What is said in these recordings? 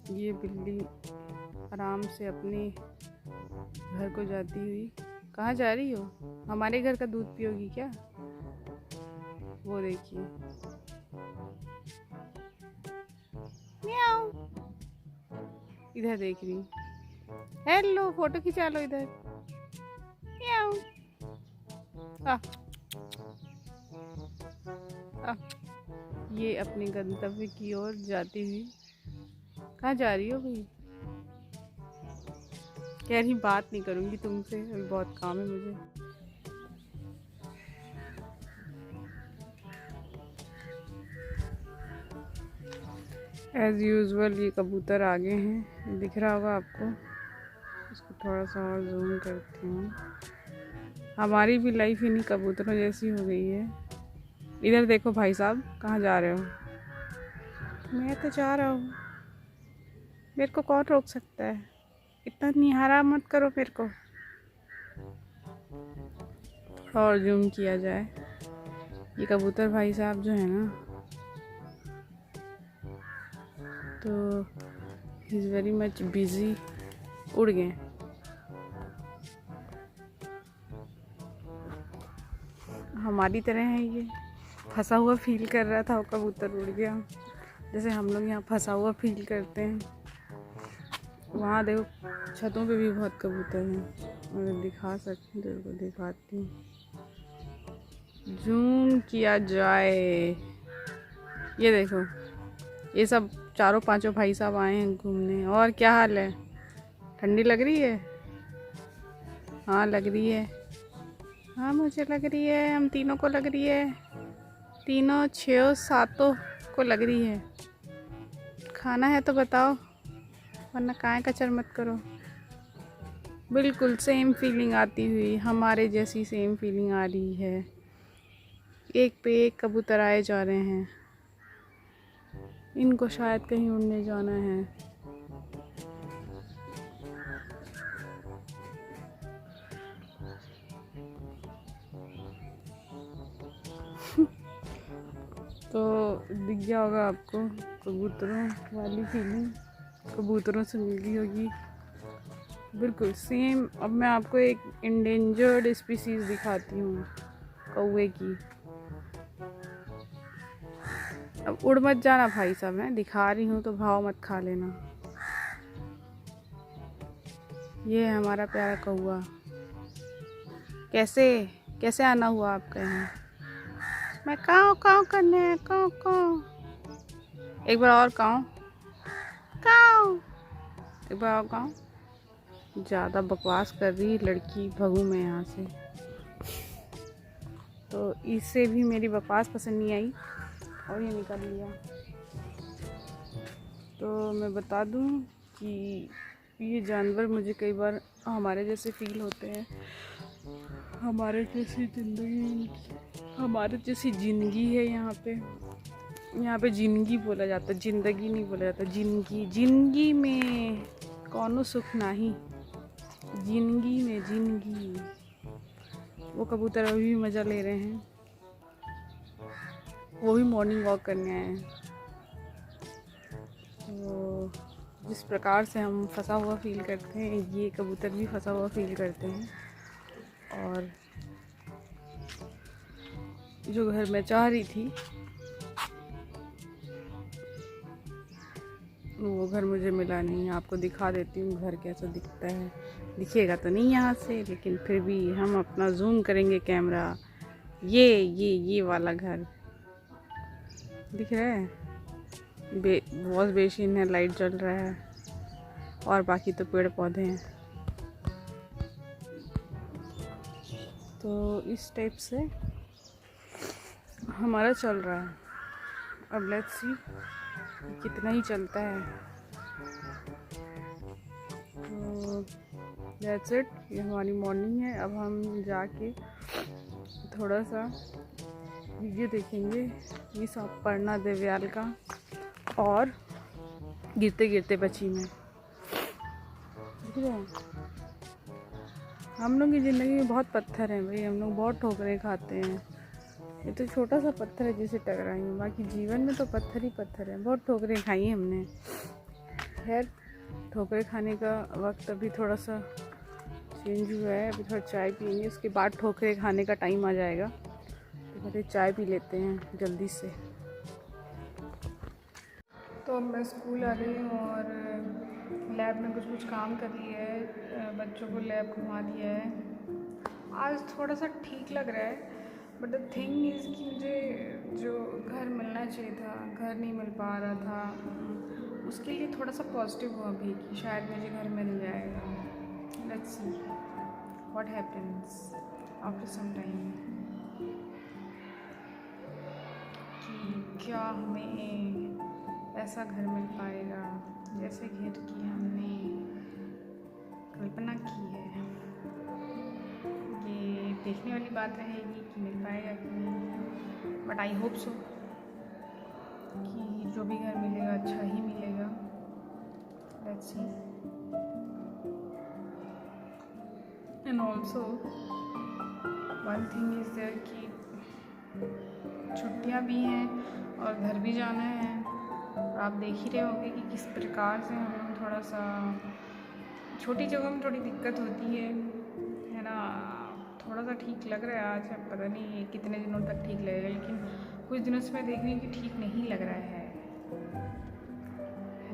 ये बिल्ली आराम से अपने घर को जाती हुई। कहाँ जा रही हो? हमारे घर का दूध पियोगी क्या? वो देखिए, म्याऊ, इधर देख रही। हेलो, फोटो खिंचा लो इधर। म्याऊ। आ, आ, ये अपने गंतव्य की ओर जाती हुई। कहाँ जा रही हो भाई? कह रही बात नहीं करूँगी तुमसे, अभी बहुत काम है मुझे। एज़ यूजुअल ये कबूतर आगे हैं, दिख रहा होगा आपको। इसको थोड़ा सा और जूम करती हूँ। हमारी भी लाइफ इन्हीं कबूतरों जैसी हो गई है। इधर देखो भाई साहब, कहाँ जा रहे हो? मैं तो जा रहा हूँ, मेरे को कौन रोक सकता है? इतना निहारा मत करो मेरे को। थोड़ा और जूम किया जाए। ये कबूतर भाई साहब जो है ना, तो he is very much busy. उड़ गए। हमारी तरह है ये, फंसा हुआ फील कर रहा था, वो कबूतर उड़ गया। जैसे हम लोग यहाँ फंसा हुआ फील करते हैं। वहाँ देखो छतों पे भी बहुत कबूतर हैं। अगर दिखा सकती तो उनको दिखाती हूँ, जूम किया जाए। ये देखो, ये सब चारों पांचों भाई साहब आए हैं घूमने। और क्या हाल है? ठंडी लग रही है? हाँ लग रही है। हाँ मुझे लग रही है, हम तीनों को लग रही है। तीनों छः सातों को लग रही है। खाना है तो बताओ, वरना काहे कचर मत करो। बिल्कुल सेम फीलिंग आती हुई, हमारे जैसी सेम फीलिंग आ रही है। एक पे एक कबूतर आए जा रहे हैं। इनको शायद कहीं उड़ने जाना है। तो दिख गया होगा आपको कबूतरों वाली फीलिंग, कबूतरों से मिल गई होगी बिल्कुल सेम। अब मैं आपको एक इंडेंजर्ड स्पीसीज दिखाती हूँ, कौवे की। अब उड़ मत जाना भाई साहब, मैं दिखा रही हूँ तो भाव मत खा लेना। ये है हमारा प्यारा कौवा। कैसे कैसे आना हुआ आपका यहाँ? मैं काँव काँव करने है, काँव काँव। एक बार और काँव काँव, एक बार और काँव। ज़्यादा बकवास कर रही लड़की, भगूँ मैं यहाँ से। तो इससे भी मेरी बकवास पसंद नहीं आई और ये निकाल लिया। तो मैं बता दूँ कि ये जानवर मुझे कई बार हमारे जैसे फील होते हैं। हमारे जैसी ज़िंदगी, हमारे जैसी ज़िंदगी है यहाँ पे। यहाँ पे ज़िंदगी बोला जाता है, ज़िंदगी नहीं बोला जाता। ज़िंदगी, ज़िंदगी में कौनो सुख नहीं, ज़िंदगी में ज़िंदगी। वो कबूतर अभी भी मज़ा ले रहे हैं, वो भी मॉर्निंग वॉक करने आए हैं। तो जिस प्रकार से हम फंसा हुआ फील करते हैं, ये कबूतर भी फंसा हुआ फील करते हैं। और जो घर मैं चाह रही थी वो घर मुझे मिला नहीं। आपको दिखा देती हूँ घर कैसा दिखता है। दिखेगा तो नहीं यहाँ से, लेकिन फिर भी हम अपना जूम करेंगे कैमरा। ये वाला घर दिख रहा है। वॉश बेसिन है, लाइट जल रहा है, और बाकी तो पेड़ पौधे हैं। तो इस टाइप से हमारा चल रहा है। अब लेट्स सी कितना ही चलता है। तो दैट्स इट, ये हमारी मॉर्निंग है। अब हम जाके थोड़ा सा वीडियो देखेंगे ये सब पढ़ना देवयाल का और गिरते गिरते बची में। देख रहे हैं, हम लोग की ज़िंदगी में बहुत पत्थर हैं भाई, हम लोग बहुत ठोकरें खाते हैं। ये तो छोटा सा पत्थर है जिसे टकराई हूँ, बाकी जीवन में तो पत्थर ही पत्थर है। बहुत ठोकरें खाई हमने। खैर ठोकरे खाने का वक्त अभी थोड़ा सा चेंज हुआ है। अभी थोड़ा चाय पियेंगे, उसके बाद ठोकरे खाने का टाइम आ जाएगा। तो पहले चाय पी लेते हैं जल्दी से। तो अब मैं स्कूल आ गई हूँ और लैब में कुछ काम कर लिया है, बच्चों को लैब घुमा दिया है। आज थोड़ा सा ठीक लग रहा है, बट द थिंग इज़ कि मुझे जो घर मिलना चाहिए था, घर नहीं मिल पा रहा था। उसके लिए थोड़ा सा पॉजिटिव हुआ अभी कि शायद मुझे घर मिल जाएगा। Let's see what happens after some time, कि क्या हमें ऐसा घर मिल पाएगा जैसे घर की हमने कल्पना की है। ये देखने वाली बात रहेगी कि मिल पाएगा कि नहीं, बट आई होप सो कि जो भी घर मिलेगा अच्छा ही मिलेगा। Let's see. And also one thing is there कि छुट्टियां भी हैं और घर भी जाना है। और आप देख ही रहे होंगे कि किस प्रकार से हम थोड़ा सा छोटी जगह में थोड़ी दिक्कत होती है ना। थोड़ा सा ठीक लग रहा है आज, अब पता नहीं कितने दिनों तक ठीक लगेगा, लेकिन कुछ दिनों से मैं देख रही हूँ कि ठीक नहीं लग रहा है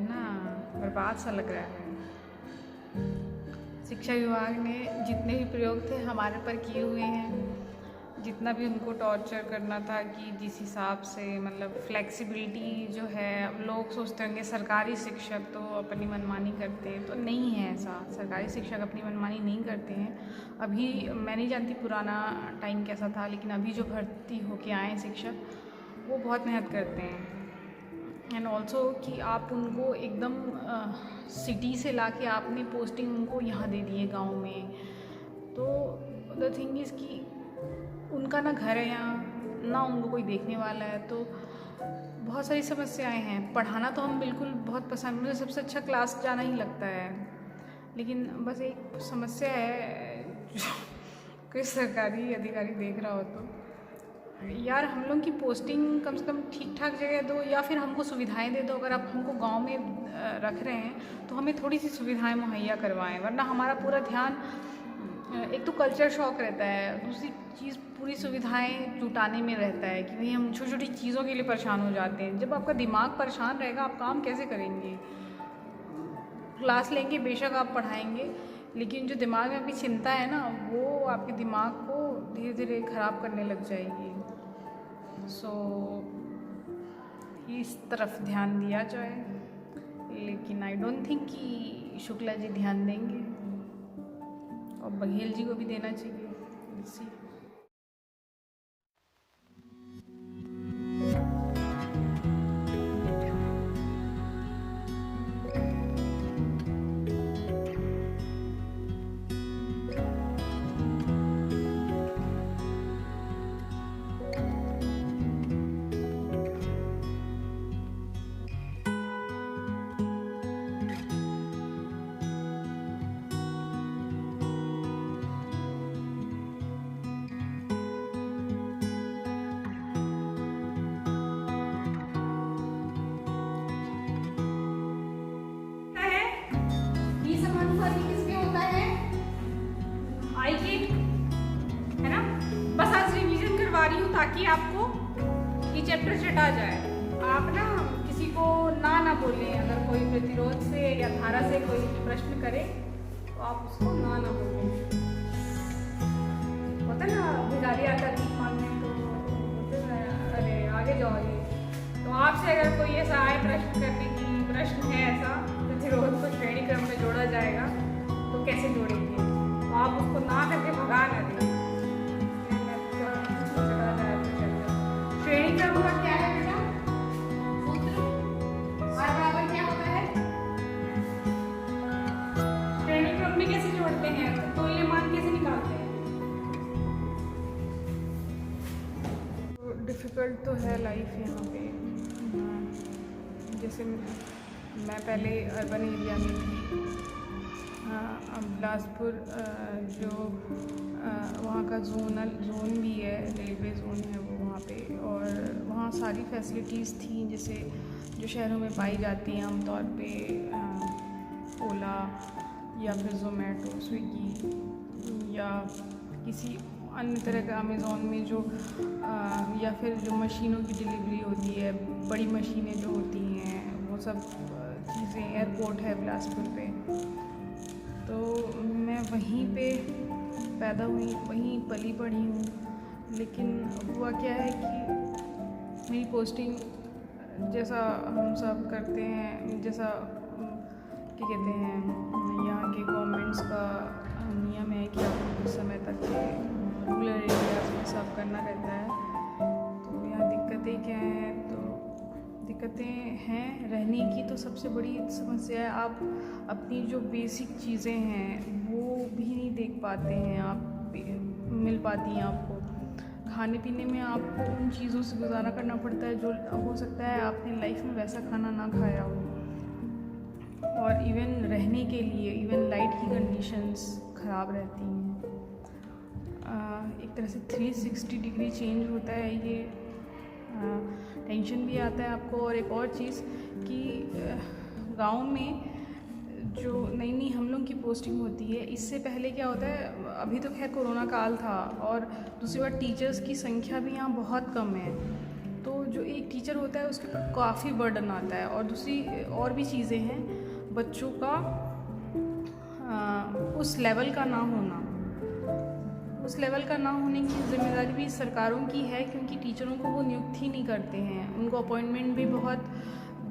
ना, बर्बाद सा लग रहा है। शिक्षा विभाग ने जितने भी प्रयोग थे हमारे पर किए हुए हैं, जितना भी उनको टॉर्चर करना था कि जिस हिसाब से मतलब फ्लेक्सिबिलिटी जो है, अब लोग सोचते होंगे सरकारी शिक्षक तो अपनी मनमानी करते हैं, तो नहीं है ऐसा। सरकारी शिक्षक अपनी मनमानी नहीं करते हैं। अभी मैं नहीं जानती पुराना टाइम कैसा था, लेकिन अभी जो भर्ती होके आए हैं शिक्षक, वो बहुत मेहनत करते हैं। एंड ऑल्सो कि आप उनको एकदम सिटी से लाके आपने पोस्टिंग उनको यहाँ दे दी है गाँव में, तो द थिंग इज़ कि उनका ना घर है यहाँ, ना उनको कोई देखने वाला है, तो बहुत सारी समस्याएं हैं। पढ़ाना तो हम बिल्कुल बहुत पसंद, मुझे सबसे अच्छा क्लास जाना ही लगता है, लेकिन बस एक समस्या है कोई सरकारी अधिकारी देख रहा हो तो यार हम लोग की पोस्टिंग कम से कम ठीक ठाक जगह दो, या फिर हमको सुविधाएं दे दो। अगर आप हमको गांव में रख रहे हैं तो हमें थोड़ी सी सुविधाएं मुहैया करवाएं, वरना हमारा पूरा ध्यान एक तो कल्चर शॉक रहता है, दूसरी चीज़ पूरी सुविधाएं जुटाने में रहता है कि भाई हम छोटी छोटी चीज़ों के लिए परेशान हो जाते हैं। जब आपका दिमाग परेशान रहेगा आप काम कैसे करेंगे? क्लास लेंगे, बेशक आप पढ़ाएंगे, लेकिन जो दिमाग में आपकी चिंता है ना, वो आपके दिमाग को धीरे धीरे ख़राब करने लग जाएगी। सो इस तरफ ध्यान दिया जाए, लेकिन आई डोंट थिंक कि शुक्ला जी ध्यान देंगे, और बघेल जी को भी देना चाहिए। इसी ताकि आपको ये चैप्टर चटा जाए। आप ना किसी को ना बोलें, अगर कोई प्रतिरोध से या धारा से कोई प्रश्न करे तो आप उसको ना बोलें। होता ना भिखारी आता है मांगने, तो बोलते हैं अरे आगे जाओ आगे। तो आपसे अगर कोई ऐसा आए प्रश्न करने की, प्रश्न है ऐसा प्रतिरोध को श्रेणी क्रम में जोड़ा जाएगा, तो कैसे जोड़ेंगे? तो आप उसको ना करके भगा ना दें। श्रेणी क्रम का क्या है बेटा? सूत्र R बराबर क्या होता है? श्रेणी क्रम में कैसे जोड़ते हैं? तो तुल्यमान कैसे निकालते हैं? तो डिफिकल्ट तो है लाइफ यहाँ पे। जैसे मैं पहले अर्बन एरिया में थी, बिलासपुर जो वहाँ का जोन भी है, रेलवे जोन है वो वहाँ पे, और वहाँ सारी फैसिलिटीज़ थी जैसे जो शहरों में पाई जाती हैं आमतौर पे। ओला या फिर ज़ोमैटो, स्विगी या किसी अन्य तरह का अमेज़ॉन में जो या फिर जो मशीनों की डिलीवरी होती है, बड़ी मशीनें जो होती हैं, वो सब चीज़ें, एयरपोर्ट है बिलासपुर पे, तो मैं वहीं पे पैदा हुई, वहीं पली बढ़ी हूँ। लेकिन हुआ क्या है कि मेरी पोस्टिंग जैसा हम सब करते हैं, जैसा क्या कहते हैं, यहाँ के गवर्नमेंट्स का नियम है कि आपको कुछ समय तक रूरल एरियाज में सब करना रहता है। तो यहाँ दिक्कतें क्या हैं, तो दिक्कतें हैं रहने की। तो सबसे बड़ी समस्या है आप अपनी जो बेसिक चीज़ें हैं वो भी नहीं देख पाते हैं, आप मिल पाती हैं आपको। खाने पीने में आपको उन चीज़ों से गुजारा करना पड़ता है जो हो सकता है आपने लाइफ में वैसा खाना ना खाया हो। और इवन रहने के लिए, इवन लाइट की कंडीशंस ख़राब रहती हैं। एक तरह से 360 डिग्री चेंज होता है ये। टेंशन भी आता है आपको। और एक और चीज़ कि गांव में जो नई नई हम लोग की पोस्टिंग होती है, इससे पहले क्या होता है, अभी तो खैर कोरोना काल था, और दूसरी बात टीचर्स की संख्या भी यहाँ बहुत कम है। तो जो एक टीचर होता है उसके ऊपर काफ़ी बर्डन आता है। और दूसरी और भी चीज़ें हैं, बच्चों का उस लेवल का ना होना, उस लेवल का ना होने की जिम्मेदारी भी सरकारों की है, क्योंकि टीचरों को वो नियुक्त ही नहीं करते हैं। उनको अपॉइंटमेंट भी बहुत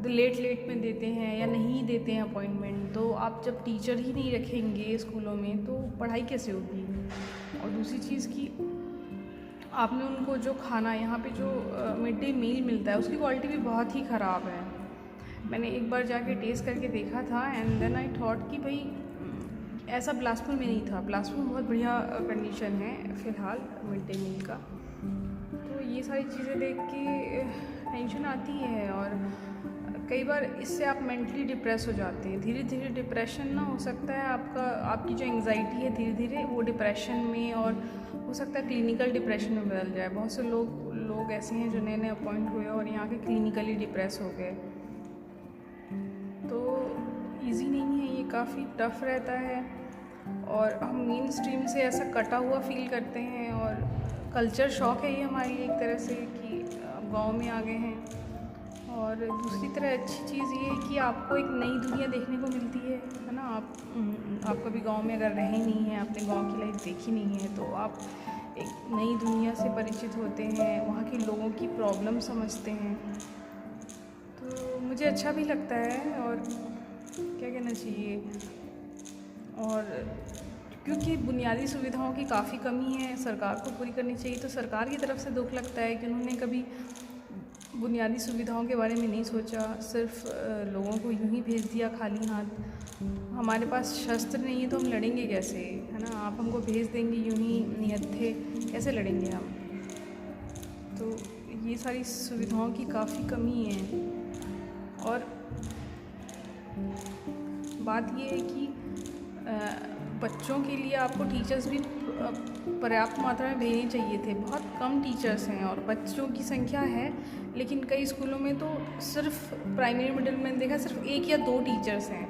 लेट में देते हैं या नहीं देते हैं अपॉइंटमेंट। तो आप जब टीचर ही नहीं रखेंगे स्कूलों में तो पढ़ाई कैसे होगी। और दूसरी चीज़ कि आपने उनको जो खाना, यहाँ पे जो मिड डे मील मिलता है उसकी क्वालिटी भी बहुत ही ख़राब है। मैंने एक बार जाके टेस्ट करके देखा था, एंड देन आई थॉट कि भाई ऐसा बिलासपुर में नहीं था। बिलासपुर में बहुत बढ़िया कंडीशन है फ़िलहाल मिड डे मील का। तो ये सारी चीज़ें देख के टेंशन आती है, और कई बार इससे आप मेंटली डिप्रेस हो जाते हैं। धीरे धीरे डिप्रेशन ना हो सकता है आपकी जो एंग्जाइटी है धीरे धीरे वो डिप्रेशन में, और हो सकता है क्लिनिकल डिप्रेशन में बदल जाए। बहुत से लोग ऐसे हैं जो नए नए अपॉइंट हुए और यहाँ के क्लिनिकली डिप्रेस हो गए। तो ईजी नहीं है ये, काफ़ी टफ रहता है। और हम मेन स्ट्रीम से ऐसा कटा हुआ फील करते हैं, और कल्चर शॉक है ये हमारे लिए एक तरह से कि गांव में आ गए हैं। और दूसरी तरह अच्छी चीज़ ये है कि आपको एक नई दुनिया देखने को मिलती है ना। आप कभी गांव में अगर रहे नहीं हैं, आपने गांव की लाइफ देखी नहीं है, तो आप एक नई दुनिया से परिचित होते हैं, वहाँ के लोगों की प्रॉब्लम समझते हैं। तो मुझे अच्छा भी लगता है, और क्या कहना चाहिए, और क्योंकि बुनियादी सुविधाओं की काफ़ी कमी है, सरकार को पूरी करनी चाहिए। तो सरकार की तरफ से दुख लगता है कि उन्होंने कभी बुनियादी सुविधाओं के बारे में नहीं सोचा, सिर्फ लोगों को यूं ही भेज दिया खाली हाथ। हमारे पास शस्त्र नहीं है तो हम लड़ेंगे कैसे, है ना। आप हमको भेज देंगे यूं ही निहत्थे, कैसे लड़ेंगे हम। तो ये सारी सुविधाओं की काफ़ी कमी है। और बात ये है कि बच्चों के लिए आपको टीचर्स भी पर्याप्त मात्रा में भेजने चाहिए थे। बहुत कम टीचर्स हैं और बच्चों की संख्या है, लेकिन कई स्कूलों में तो सिर्फ प्राइमरी मिडिल में देखा सिर्फ 1 या 2 टीचर्स हैं।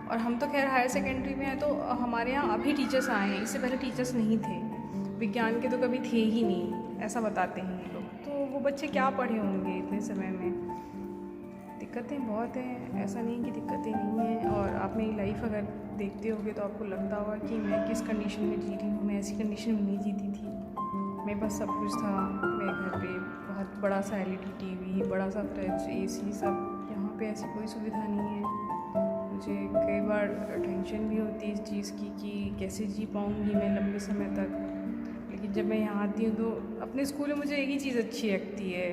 और हम तो खैर हायर सेकेंडरी में हैं, तो हमारे यहाँ अभी टीचर्स आए हैं, इससे पहले टीचर्स नहीं थे। विज्ञान के तो कभी थे ही नहीं, ऐसा बताते हैं ये लोग। तो वो बच्चे क्या पढ़े होंगे इतने समय में। दिक्कतें बहुत हैं, ऐसा नहीं कि दिक्कतें नहीं हैं। और आप मेरी लाइफ अगर देखते होगे तो आपको लगता होगा कि मैं किस कंडीशन में जी रही हूँ। मैं ऐसी कंडीशन में नहीं जीती थी। मेरे पास सब कुछ था। मेरे घर पे बहुत बड़ा सा LED TV, बड़ा सा फ्रिज, AC सब। यहाँ पे ऐसी कोई सुविधा नहीं है। मुझे कई बार टेंशन भी होती है इस चीज़ की कि कैसे जी पाऊँगी मैं लंबे समय तक। लेकिन जब मैं यहाँ आती हूँ तो अपने स्कूल में मुझे एक ही चीज़ अच्छी लगती है,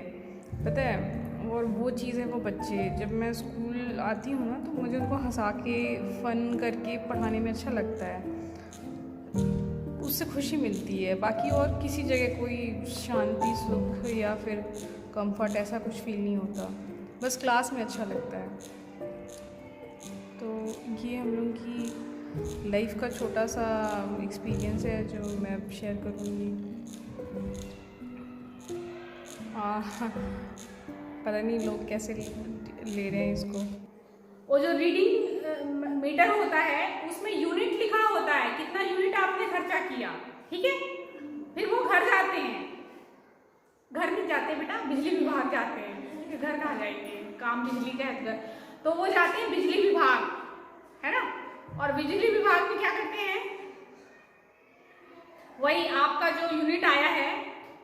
पता है, और वो चीज़ है वो बच्चे। जब मैं स्कूल आती हूँ ना तो मुझे उनको हंसा के फ़न करके पढ़ाने में अच्छा लगता है, उससे खुशी मिलती है। बाकी और किसी जगह कोई शांति, सुख या फिर कंफर्ट ऐसा कुछ फील नहीं होता, बस क्लास में अच्छा लगता है। तो ये हम लोग की लाइफ का छोटा सा एक्सपीरियंस है जो मैं अब शेयर करूँगी। पता नहीं लोग कैसे ले रहे हैं इसको। वो जो रीडिंग मीटर होता है उसमें यूनिट लिखा होता है, कितना यूनिट आपने खर्चा किया, ठीक है। फिर वो घर जाते हैं, घर नहीं जाते बेटा, बिजली विभाग जाते हैं, ठीक है। घर कहाँ जाएंगे, काम बिजली का है घर, तो वो जाते हैं बिजली विभाग, है ना। और बिजली विभाग में क्या करते हैं, वही आपका जो यूनिट आया है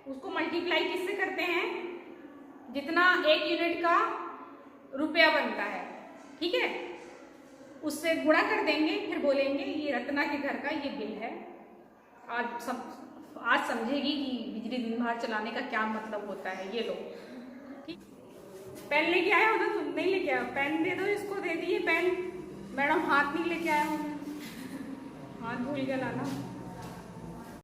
उसको मल्टीप्लाई किससे करते हैं, जितना एक यूनिट का रुपया बनता है, ठीक है, उससे गुणा कर देंगे। फिर बोलेंगे ये रत्ना के घर का ये बिल है। आज समझेगी कि बिजली दिन भर चलाने का क्या मतलब होता है। ये लो, ठीक। पेन लेके आए हो ना तुम, नहीं लेके आए हो, पेन दे दो इसको, दे दिए पेन। मैडम हाथ नहीं लेके आए हो, हाथ भूल गया लाना।